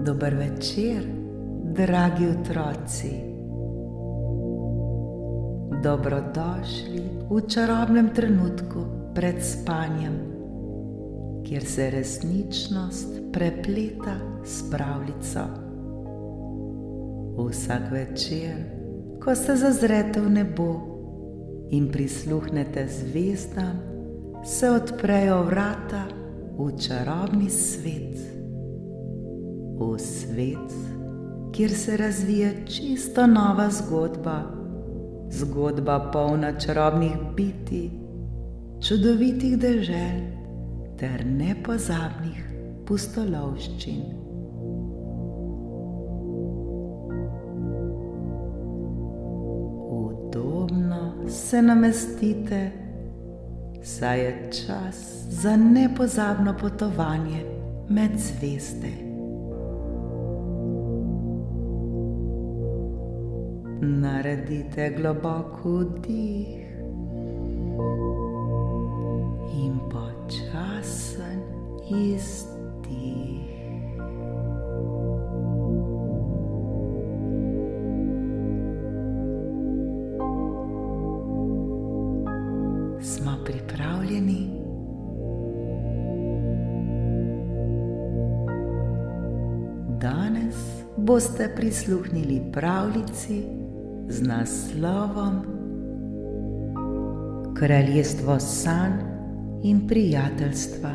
Dober večer, dragi otroci. Dobrodošli v čarobnem trenutku pred spanjem, kjer se resničnost prepleta s pravljico. Vsak večer, ko se zazrete v nebo in prisluhnete zvezdam, se odprejo vrata v čarobni svet. V svet, kjer se razvije čisto nova zgodba, zgodba polna čarobnih bitij, čudovitih dežel ter nepozabnih pustolovščin. Udobno se namestite, saj je čas za nepozabno potovanje med zvezde. Naredite globok vdih in počasen izdih. Smo pripravljeni? Danes boste prisluhnili pravljici z naslovom Kraljestvo sanj in prijateljstva.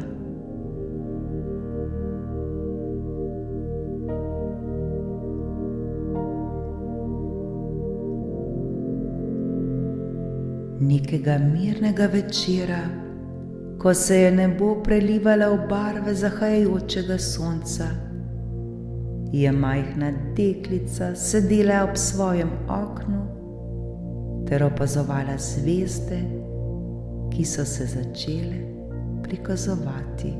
Nekega mirnega večera, ko se je nebo prelivalo v barve zahajajočega sonca, je majhna deklica sedela ob svojem oknu ter opazovala zvezde, ki so se začele prikazovati.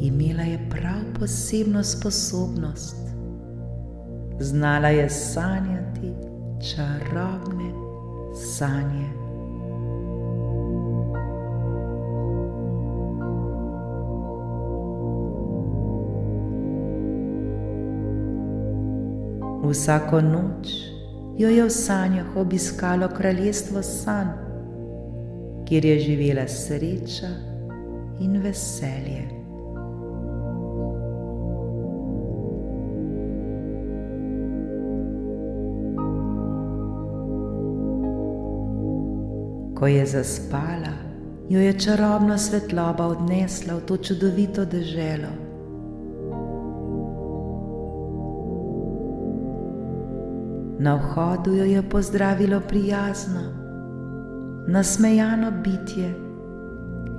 Imela je prav posebno sposobnost. Znala je sanjati čarobne sanje. Vsako noč jo je v sanjah obiskalo kraljestvo sanj, kjer je živela sreča in veselje. Ko je zaspala, jo je čarobna svetloba odnesla v to čudovito deželo. Na vhodu jo je pozdravilo prijazno, nasmejano bitje,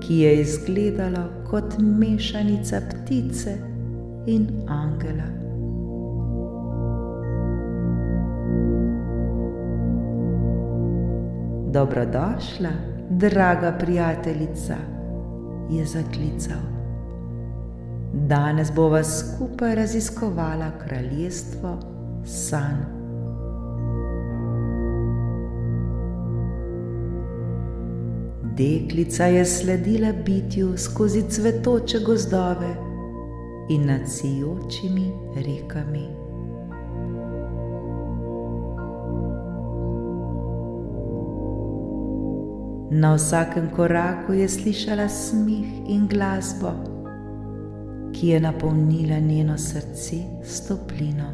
ki je izgledalo kot mešanica ptice in angela. Dobrodošla, draga prijateljica, je zaklical. Danes bova skupaj raziskovala kraljestvo sanj. Deklica je sledila bitju skozi cvetoče gozdove in nad sijočimi rekami. Na vsakem koraku je slišala smeh in glasbo, ki je napolnila njeno srce s toplino.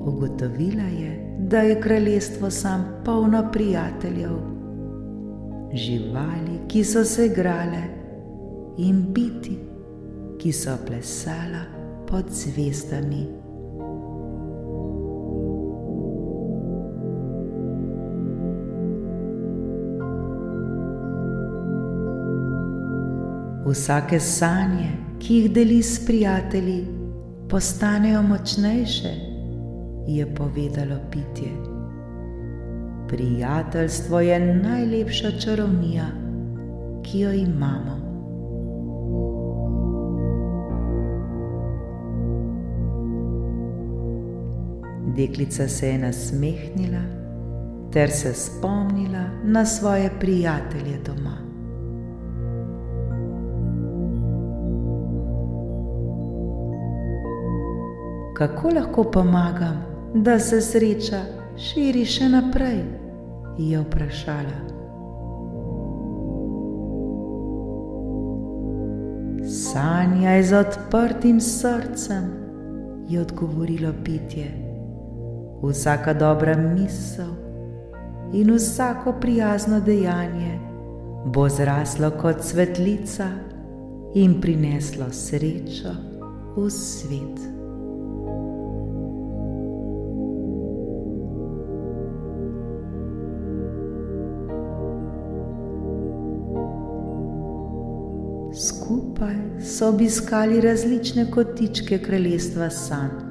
Ugotovila je, da je kraljestvo sanj polno prijateljev, živali, ki so se igrale, in biti, ki so plesala pod zvezdami. Vsake sanje, ki jih deli s prijatelji, postanejo močnejše, je povedalo bitje. Prijateljstvo je najlepša čarovnija, ki jo imamo. Deklica se je nasmehnila ter se spomnila na svoje prijatelje doma. Kako lahko pomagam, da se sreča širi še naprej? Je vprašala. Sanjaj z odprtim srcem, je odgovorilo bitje. Vsaka dobra misel in vsako prijazno dejanje bo zraslo kot cvetlica in prineslo srečo v svet. Skupaj so obiskali različne kotičke kraljestva sanj.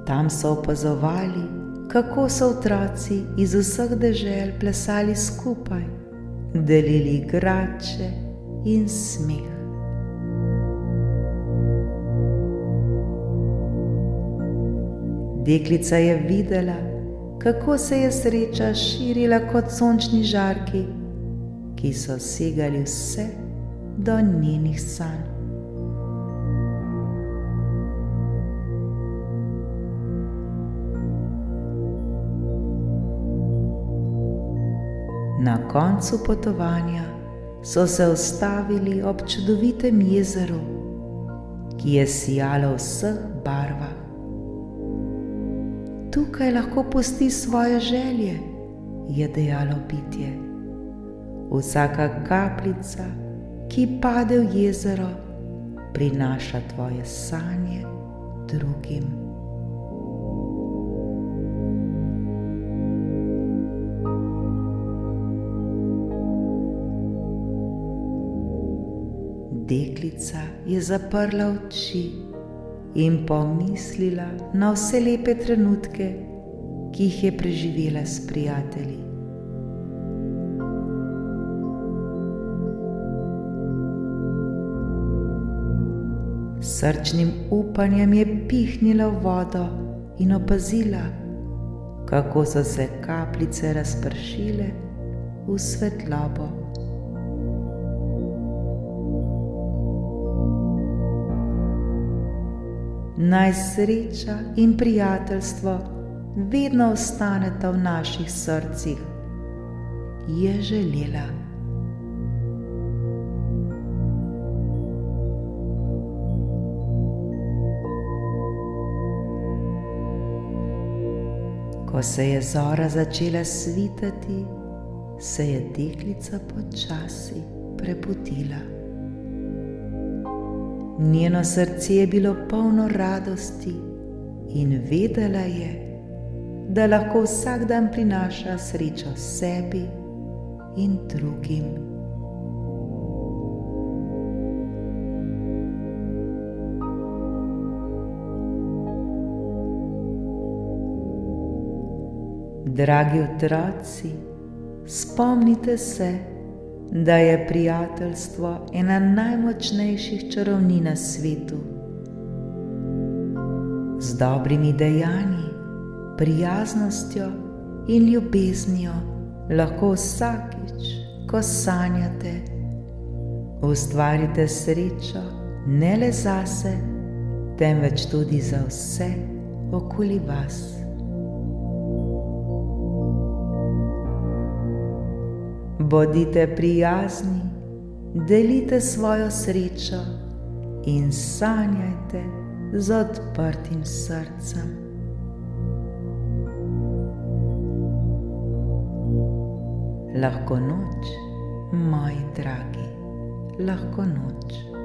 Tam so opazovali, kako so otroci iz vseh dežel plesali skupaj, delili igrače in smeh. Deklica je videla, kako se je sreča širila kot sončni žarki, ki so segali vse do njenih sanj. Na koncu potovanja so se ustavili ob čudovitem jezeru, ki je sijalo v vseh barvah. Tukaj lahko pusti svoje želje, je dejalo bitje. Vsaka kapljica, ki pade v jezero, prinaša tvoje sanje drugim. Deklica je zaprla oči in pomislila na vse lepe trenutke, ki jih je preživela s prijatelji. S srčnim upanjem je pihnila v vodo in opazila, kako so se kapljice razpršile v svetlobo. Naj sreča in prijateljstvo vedno ostaneta v naših srcih, je želela. Ko se je zora začela svitati, se je deklica počasi prebudila. Njeno srce je bilo polno radosti in vedela je, da lahko vsak dan prinaša srečo sebi in drugim. Dragi otroci, spomnite se, da je prijateljstvo ena najmočnejših čarovnij na svetu. Z dobrimi dejanji, prijaznostjo in ljubeznijo lahko vsakič, ko sanjate, ustvarite srečo ne le zase, temveč tudi za vse okoli vas. Bodite prijazni, delite svojo srečo in sanjajte z odprtim srcem. Lahko noč, moji dragi, lahko noč.